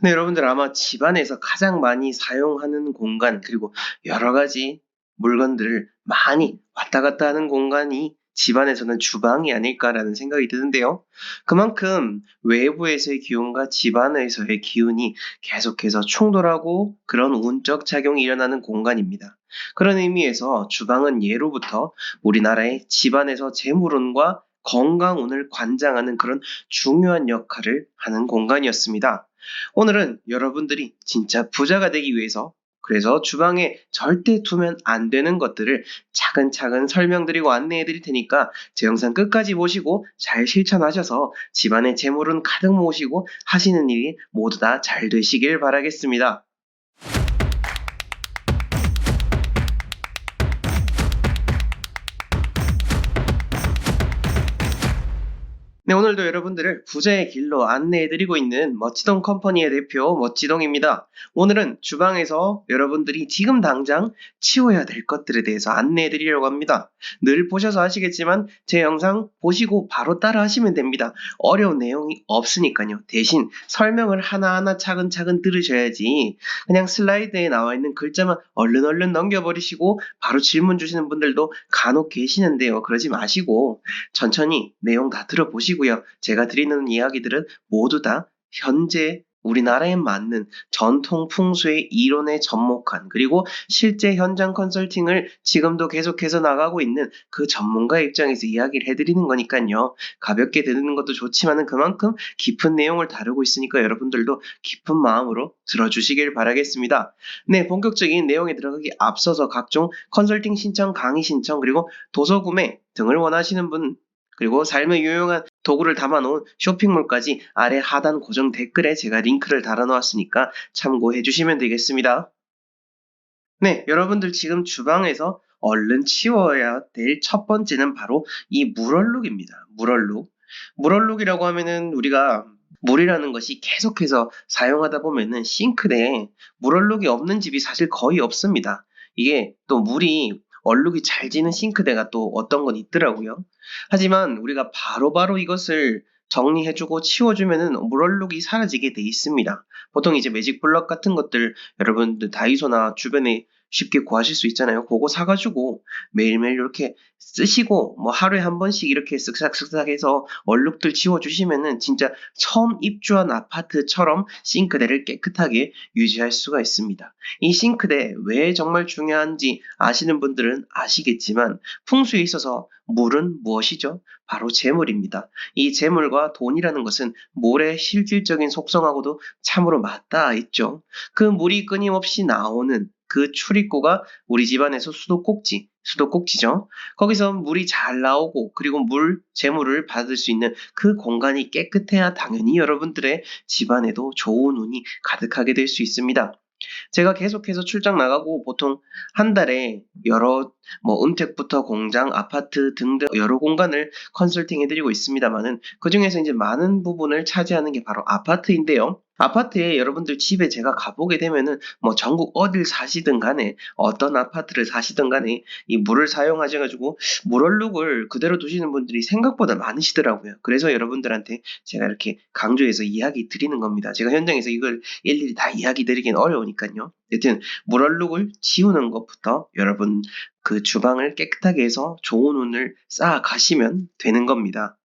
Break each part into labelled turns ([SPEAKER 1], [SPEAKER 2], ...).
[SPEAKER 1] 근데 여러분들 아마 집안에서 가장 많이 사용하는 공간, 그리고 여러 가지 물건들을 많이 왔다 갔다 하는 공간이 집안에서는 주방이 아닐까라는 생각이 드는데요. 그만큼 외부에서의 기운과 집안에서의 기운이 계속해서 충돌하고 그런 운적 작용이 일어나는 공간입니다. 그런 의미에서 주방은 예로부터 우리나라의 집안에서 재물운과 건강운을 관장하는 그런 중요한 역할을 하는 공간이었습니다. 오늘은 여러분들이 진짜 부자가 되기 위해서, 그래서 주방에 절대 두면 안 되는 것들을 차근차근 설명드리고 안내해 드릴 테니까 제 영상 끝까지 보시고 잘 실천하셔서 집안에 재물은 가득 모으시고 하시는 일이 모두 다 잘 되시길 바라겠습니다. 네, 오늘도 여러분들을 부자의 길로 안내해드리고 있는 멋지동 컴퍼니의 대표 멋지동입니다. 오늘은 주방에서 여러분들이 지금 당장 치워야 될 것들에 대해서 안내해드리려고 합니다. 늘 보셔서 아시겠지만 제 영상 보시고 바로 따라 하시면 됩니다. 어려운 내용이 없으니까요. 대신 설명을 하나하나 차근차근 들으셔야지 그냥 슬라이드에 나와 있는 글자만 얼른 넘겨버리시고 바로 질문 주시는 분들도 간혹 계시는데요. 그러지 마시고 천천히 내용 다 들어보시고요. 제가 드리는 이야기들은 모두 다 현재 우리나라에 맞는 전통 풍수의 이론에 접목한, 그리고 실제 현장 컨설팅을 지금도 계속해서 나가고 있는 그 전문가 입장에서 이야기를 해드리는 거니까요. 가볍게 듣는 것도 좋지만은 그만큼 깊은 내용을 다루고 있으니까 여러분들도 깊은 마음으로 들어주시길 바라겠습니다. 네, 본격적인 내용에 들어가기 앞서서 각종 컨설팅 신청, 강의 신청, 그리고 도서 구매 등을 원하시는 분, 그리고 삶에 유용한 도구를 담아놓은 쇼핑몰까지 아래 하단 고정 댓글에 제가 링크를 달아놓았으니까 참고해 주시면 되겠습니다. 네, 여러분들 지금 주방에서 얼른 치워야 될 첫 번째는 바로 이 물얼룩입니다. 물얼룩. 물얼룩이라고 하면은 우리가 물이라는 것이 계속해서 사용하다 보면은 싱크대에 물얼룩이 없는 집이 사실 거의 없습니다. 이게 또 물이 얼룩이 잘 지는 싱크대가 또 어떤 건 있더라고요. 하지만 우리가 바로바로 이것을 정리해주고 치워주면은 물얼룩이 사라지게 돼 있습니다. 보통 이제 매직 블럭 같은 것들 여러분들 다이소나 주변에 쉽게 구하실 수 있잖아요. 그거 사가지고 매일매일 이렇게 쓰시고 뭐 하루에 한 번씩 이렇게 쓱싹쓱싹 해서 얼룩들 지워주시면은 진짜 처음 입주한 아파트처럼 싱크대를 깨끗하게 유지할 수가 있습니다. 이 싱크대 왜 정말 중요한지 아시는 분들은 아시겠지만 풍수에 있어서 물은 무엇이죠? 바로 재물입니다. 이 재물과 돈이라는 것은 물의 실질적인 속성하고도 참으로 맞닿아 있죠. 그 물이 끊임없이 나오는 그 출입구가 우리 집안에서 수도꼭지죠. 거기서 물이 잘 나오고 그리고 재물을 받을 수 있는 그 공간이 깨끗해야 당연히 여러분들의 집안에도 좋은 운이 가득하게 될 수 있습니다. 제가 계속해서 출장 나가고 보통 한 달에 여러 은택부터 공장, 아파트 등등 여러 공간을 컨설팅 해드리고 있습니다만은 그중에서 이제 많은 부분을 차지하는 게 바로 아파트인데요. 아파트에 여러분들 집에 제가 가보게 되면은 전국 어딜 사시든 간에 어떤 아파트를 사시든 간에 이 물을 사용하셔가지고 물얼룩을 그대로 두시는 분들이 생각보다 많으시더라고요. 그래서 여러분들한테 제가 이렇게 강조해서 이야기 드리는 겁니다. 제가 현장에서 이걸 일일이 다 이야기 드리긴 어려우니까요. 여튼 물얼룩을 지우는 것부터 여러분 그 주방을 깨끗하게 해서 좋은 운을 쌓아가시면 되는 겁니다.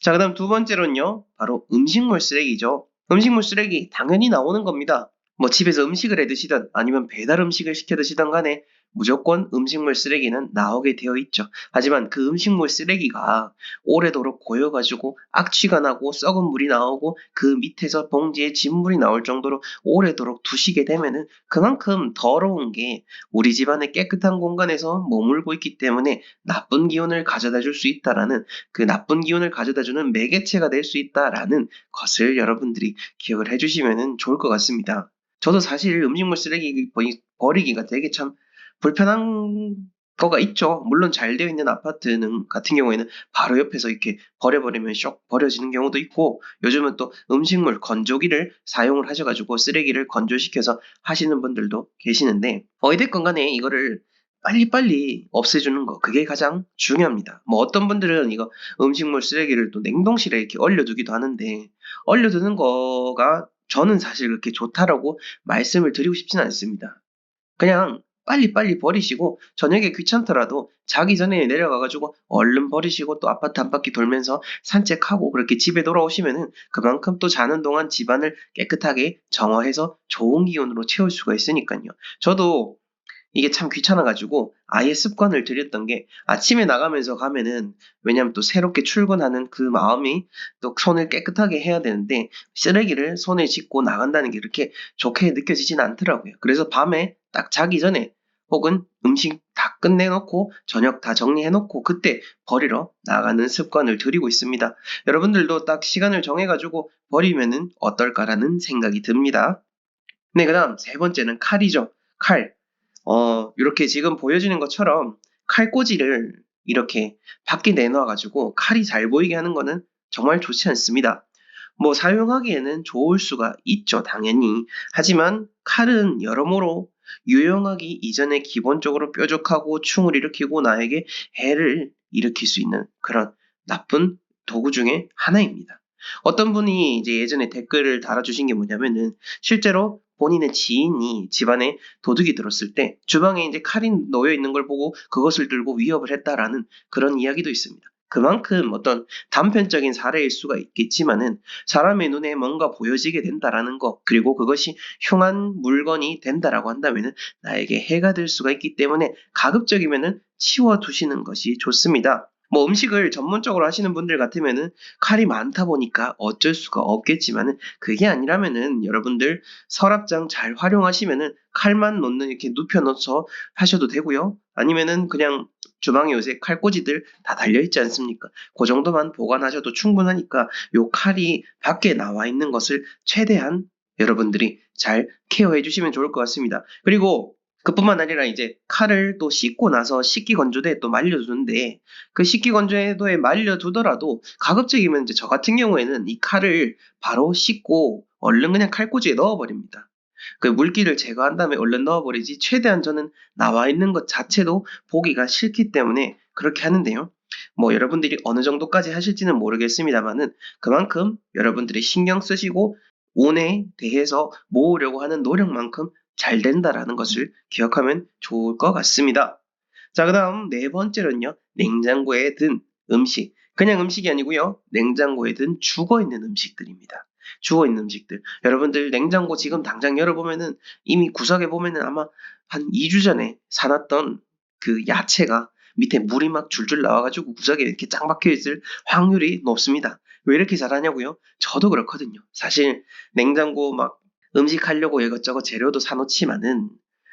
[SPEAKER 1] 자, 그다음 두 번째로는요. 바로 음식물 쓰레기죠. 음식물 쓰레기 당연히 나오는 겁니다. 집에서 음식을 해 드시든 아니면 배달 음식을 시켜 드시든 간에 무조건 음식물 쓰레기는 나오게 되어 있죠. 하지만 그 음식물 쓰레기가 오래도록 고여가지고 악취가 나고 썩은 물이 나오고 그 밑에서 봉지에 진물이 나올 정도로 오래도록 두시게 되면은 그만큼 더러운 게 우리 집안의 깨끗한 공간에서 머물고 있기 때문에 나쁜 기운을 가져다 줄 수 있다라는, 그 나쁜 기운을 가져다 주는 매개체가 될 수 있다라는 것을 여러분들이 기억을 해주시면 좋을 것 같습니다. 저도 사실 음식물 쓰레기 버리기가 되게 참 불편한 거가 있죠. 물론 잘 되어 있는 아파트는 같은 경우에는 바로 옆에서 이렇게 버려버리면 쇽 버려지는 경우도 있고, 요즘은 또 음식물 건조기를 사용을 하셔가지고 쓰레기를 건조시켜서 하시는 분들도 계시는데, 어찌됐건 간에 이거를 빨리빨리 없애주는 거, 그게 가장 중요합니다. 어떤 분들은 이거 음식물 쓰레기를 또 냉동실에 이렇게 얼려두기도 하는데, 얼려두는 거가 저는 사실 그렇게 좋다라고 말씀을 드리고 싶지는 않습니다. 그냥 빨리빨리 버리시고 저녁에 귀찮더라도 자기 전에 내려가 가지고 얼른 버리시고 또 아파트 한 바퀴 돌면서 산책하고 그렇게 집에 돌아오시면은 그만큼 또 자는 동안 집안을 깨끗하게 정화해서 좋은 기운으로 채울 수가 있으니까요. 저도 이게 참 귀찮아 가지고 아예 습관을 들였던 게 아침에 나가면서 가면은, 왜냐면 또 새롭게 출근하는 그 마음이 또 손을 깨끗하게 해야 되는데 쓰레기를 손에 짚고 나간다는 게 그렇게 좋게 느껴지진 않더라고요. 그래서 밤에 딱 자기 전에 혹은 음식 다 끝내 놓고 저녁 다 정리해 놓고 그때 버리러 나가는 습관을 들이고 있습니다. 여러분들도 딱 시간을 정해 가지고 버리면은 어떨까라는 생각이 듭니다. 네, 그다음 세 번째는 칼이죠. 칼. 이렇게 지금 보여지는 것처럼 칼꽂이를 이렇게 밖에 내놔 가지고 칼이 잘 보이게 하는 거는 정말 좋지 않습니다. 뭐 사용하기에는 좋을 수가 있죠, 당연히. 하지만 칼은 여러모로 유용하기 이전에 기본적으로 뾰족하고 충을 일으키고 나에게 해를 일으킬 수 있는 그런 나쁜 도구 중에 하나입니다. 어떤 분이 이제 예전에 댓글을 달아주신 게 뭐냐면은, 실제로 본인의 지인이 집안에 도둑이 들었을 때 주방에 이제 칼이 놓여 있는 걸 보고 그것을 들고 위협을 했다라는 그런 이야기도 있습니다. 그만큼 어떤 단편적인 사례일 수가 있겠지만은 사람의 눈에 뭔가 보여지게 된다라는 거, 그리고 그것이 흉한 물건이 된다라고 한다면은 나에게 해가 될 수가 있기 때문에 가급적이면은 치워 두시는 것이 좋습니다. 뭐 음식을 전문적으로 하시는 분들 같으면은 칼이 많다 보니까 어쩔 수가 없겠지만은, 그게 아니라면은 여러분들 서랍장 잘 활용하시면은 칼만 놓는 이렇게 눕혀 놓서 하셔도 되고요. 아니면은 그냥 주방에 요새 칼꽂이들 다 달려 있지 않습니까? 그 정도만 보관하셔도 충분하니까 요 칼이 밖에 나와 있는 것을 최대한 여러분들이 잘 케어해 주시면 좋을 것 같습니다. 그리고 그뿐만 아니라 이제 칼을 또 씻고 나서 식기건조대에 또 말려두는데, 그 식기건조대에 말려두더라도 가급적이면 이제 저 같은 경우에는 이 칼을 바로 씻고 얼른 그냥 칼꽂이에 넣어버립니다. 그 물기를 제거한 다음에 얼른 넣어버리지, 최대한 저는 나와 있는 것 자체도 보기가 싫기 때문에 그렇게 하는데요. 뭐 여러분들이 어느 정도까지 하실지는 모르겠습니다만은 그만큼 여러분들이 신경 쓰시고 운에 대해서 모으려고 하는 노력만큼 잘 된다라는 것을 기억하면 좋을 것 같습니다. 자, 그다음 네 번째는요. 냉장고에 든 음식. 그냥 음식이 아니고요. 냉장고에 든 죽어있는 음식들입니다. 죽어있는 음식들. 여러분들 냉장고 지금 당장 열어보면은 이미 구석에 보면은 아마 한 2주 전에 사놨던 그 야채가 밑에 물이 막 줄줄 나와가지고 구석에 이렇게 짱 박혀 있을 확률이 높습니다. 왜 이렇게 잘하냐고요? 저도 그렇거든요. 사실 냉장고 막 음식 하려고 이것저것 재료도 사놓지만은,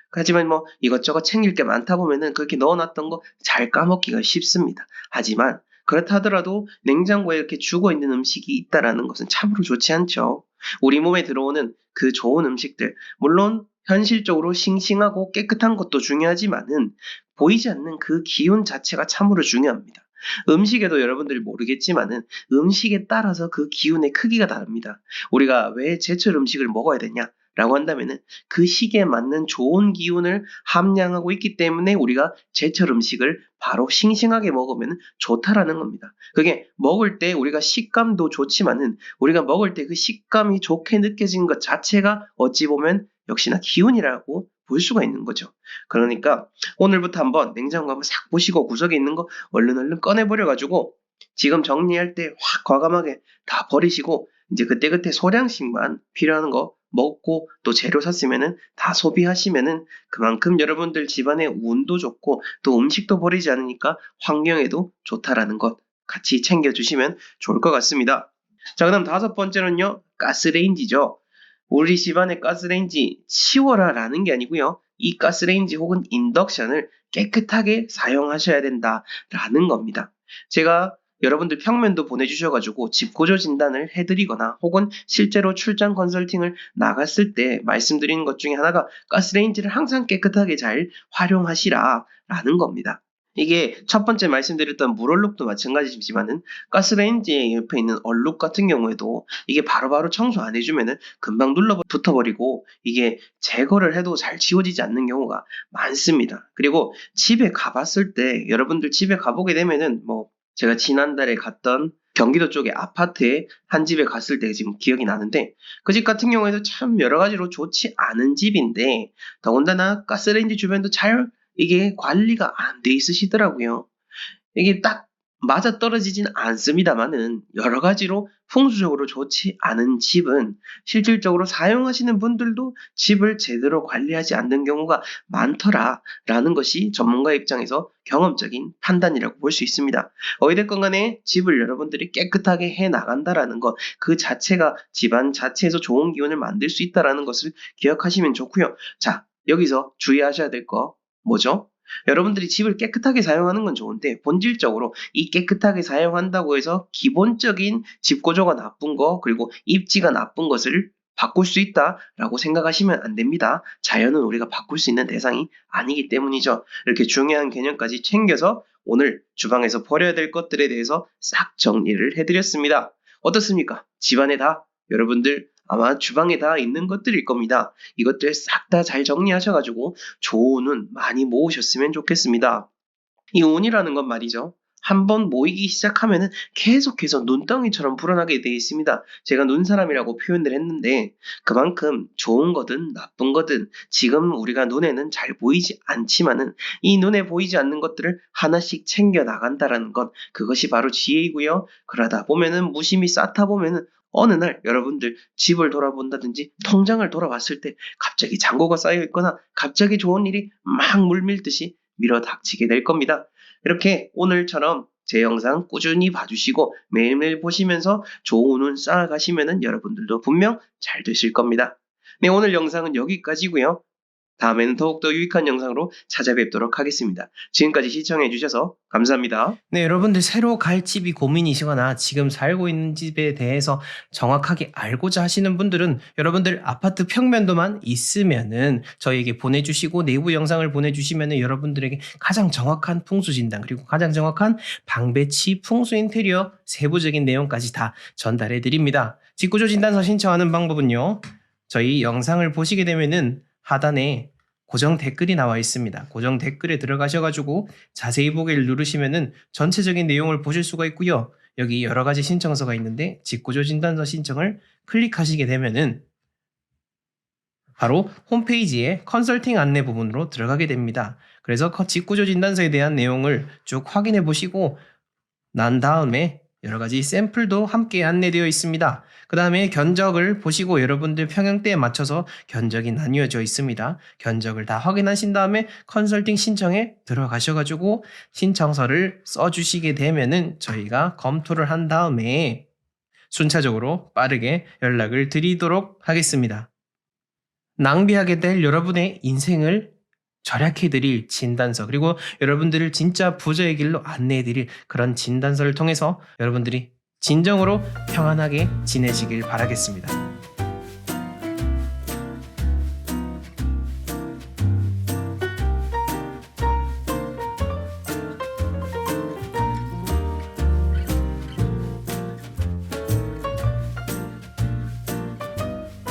[SPEAKER 1] 하지만 뭐 이것저것 챙길 게 많다 보면은 그렇게 넣어놨던 거 잘 까먹기가 쉽습니다. 하지만 그렇다 하더라도 냉장고에 이렇게 죽어 있는 음식이 있다라는 것은 참으로 좋지 않죠. 우리 몸에 들어오는 그 좋은 음식들, 물론 현실적으로 싱싱하고 깨끗한 것도 중요하지만은 보이지 않는 그 기운 자체가 참으로 중요합니다. 음식에도 여러분들이 모르겠지만은 음식에 따라서 그 기운의 크기가 다릅니다. 우리가 왜 제철 음식을 먹어야 되냐? 라고 한다면은 그 시기에 맞는 좋은 기운을 함량하고 있기 때문에 우리가 제철 음식을 바로 싱싱하게 먹으면 좋다라는 겁니다. 그게 먹을 때 우리가 식감도 좋지만은 우리가 먹을 때 그 식감이 좋게 느껴진 것 자체가 어찌 보면 역시나 기운이라고 볼 수가 있는 거죠. 그러니까 오늘부터 한번 냉장고 한번 싹 보시고 구석에 있는 거 얼른 꺼내버려가지고 지금 정리할 때 확 과감하게 다 버리시고 이제 그때그때 소량씩만 필요한 거 먹고 또 재료 샀으면은 다 소비하시면은 그만큼 여러분들 집안의 운도 좋고 또 음식도 버리지 않으니까 환경에도 좋다라는 것 같이 챙겨주시면 좋을 것 같습니다. 자, 그다음 다섯 번째는요. 가스레인지죠. 우리 집안의 가스레인지 치워라라는 게 아니고요. 이 가스레인지 혹은 인덕션을 깨끗하게 사용하셔야 된다라는 겁니다. 제가 여러분들 평면도 보내주셔가지고 집구조 진단을 해드리거나 혹은 실제로 출장 컨설팅을 나갔을 때 말씀드리는 것 중에 하나가 가스레인지를 항상 깨끗하게 잘 활용하시라라는 겁니다. 이게 첫 번째 말씀드렸던 물얼룩도 마찬가지지만은 가스레인지 옆에 있는 얼룩 같은 경우에도 이게 바로바로 청소 안 해주면은 금방 눌러붙어버리고 이게 제거를 해도 잘 지워지지 않는 경우가 많습니다. 그리고 집에 가봤을 때 여러분들 집에 가보게 되면은 뭐 제가 지난달에 갔던 경기도 쪽에 아파트에 한 집에 갔을 때 지금 기억이 나는데 그 집 같은 경우에도 참 여러 가지로 좋지 않은 집인데 더군다나 가스레인지 주변도 잘 이게 관리가 안 돼 있으시더라고요. 이게 딱 맞아떨어지진 않습니다만은 여러 가지로 풍수적으로 좋지 않은 집은 실질적으로 사용하시는 분들도 집을 제대로 관리하지 않는 경우가 많더라라는 것이 전문가 입장에서 경험적인 판단이라고 볼 수 있습니다. 어찌됐건 간에 집을 여러분들이 깨끗하게 해 나간다라는 것, 그 자체가 집안 자체에서 좋은 기운을 만들 수 있다라는 것을 기억하시면 좋고요. 자, 여기서 주의하셔야 될 거 뭐죠? 여러분들이 집을 깨끗하게 사용하는 건 좋은데 본질적으로 이 깨끗하게 사용한다고 해서 기본적인 집 구조가 나쁜 거 그리고 입지가 나쁜 것을 바꿀 수 있다라고 생각하시면 안 됩니다. 자연은 우리가 바꿀 수 있는 대상이 아니기 때문이죠. 이렇게 중요한 개념까지 챙겨서 오늘 주방에서 버려야 될 것들에 대해서 싹 정리를 해드렸습니다. 어떻습니까? 집안에 다 여러분들 아마 주방에 다 있는 것들일 겁니다. 이것들 싹 다 잘 정리하셔가지고 좋은 운 많이 모으셨으면 좋겠습니다. 이 운이라는 건 말이죠. 한번 모이기 시작하면은 계속해서 눈덩이처럼 불어나게 되어 있습니다. 제가 눈사람이라고 표현을 했는데 그만큼 좋은 거든 나쁜 거든 지금 우리가 눈에는 잘 보이지 않지만은 이 눈에 보이지 않는 것들을 하나씩 챙겨 나간다라는 것 그것이 바로 지혜이고요. 그러다 보면은 무심히 쌓다 보면은 어느 날 여러분들 집을 돌아본다든지 통장을 돌아봤을 때 갑자기 잔고가 쌓여 있거나 갑자기 좋은 일이 막 물밀듯이 밀어닥치게 될 겁니다. 이렇게 오늘처럼 제 영상 꾸준히 봐주시고 매일매일 보시면서 좋은 운 쌓아가시면은 여러분들도 분명 잘 되실 겁니다. 네, 오늘 영상은 여기까지고요. 다음에는 더욱더 유익한 영상으로 찾아뵙도록 하겠습니다. 지금까지 시청해주셔서 감사합니다.
[SPEAKER 2] 네, 여러분들 새로 갈 집이 고민이시거나 지금 살고 있는 집에 대해서 정확하게 알고자 하시는 분들은 여러분들 아파트 평면도만 있으면은 저희에게 보내주시고 내부 영상을 보내주시면은 여러분들에게 가장 정확한 풍수 진단 그리고 가장 정확한 방 배치 풍수 인테리어 세부적인 내용까지 다 전달해 드립니다. 집구조 진단서 신청하는 방법은요. 저희 영상을 보시게 되면은 하단에 고정 댓글이 나와 있습니다. 고정 댓글에 들어가셔가지고 자세히 보기를 누르시면은 전체적인 내용을 보실 수가 있고요. 여기 여러 가지 신청서가 있는데 집구조 진단서 신청을 클릭하시게 되면은 바로 홈페이지에 컨설팅 안내 부분으로 들어가게 됩니다. 그래서 집구조 진단서에 대한 내용을 쭉 확인해 보시고 난 다음에 여러 가지 샘플도 함께 안내되어 있습니다. 그 다음에 견적을 보시고 여러분들 평형대에 맞춰서 견적이 나뉘어져 있습니다. 견적을 다 확인하신 다음에 컨설팅 신청에 들어가셔가지고 신청서를 써주시게 되면은 저희가 검토를 한 다음에 순차적으로 빠르게 연락을 드리도록 하겠습니다. 낭비하게 될 여러분의 인생을 절약해드릴 진단서 그리고 여러분들을 진짜 부자의 길로 안내해드릴 그런 진단서를 통해서 여러분들이 진정으로 평안하게 지내시길 바라겠습니다.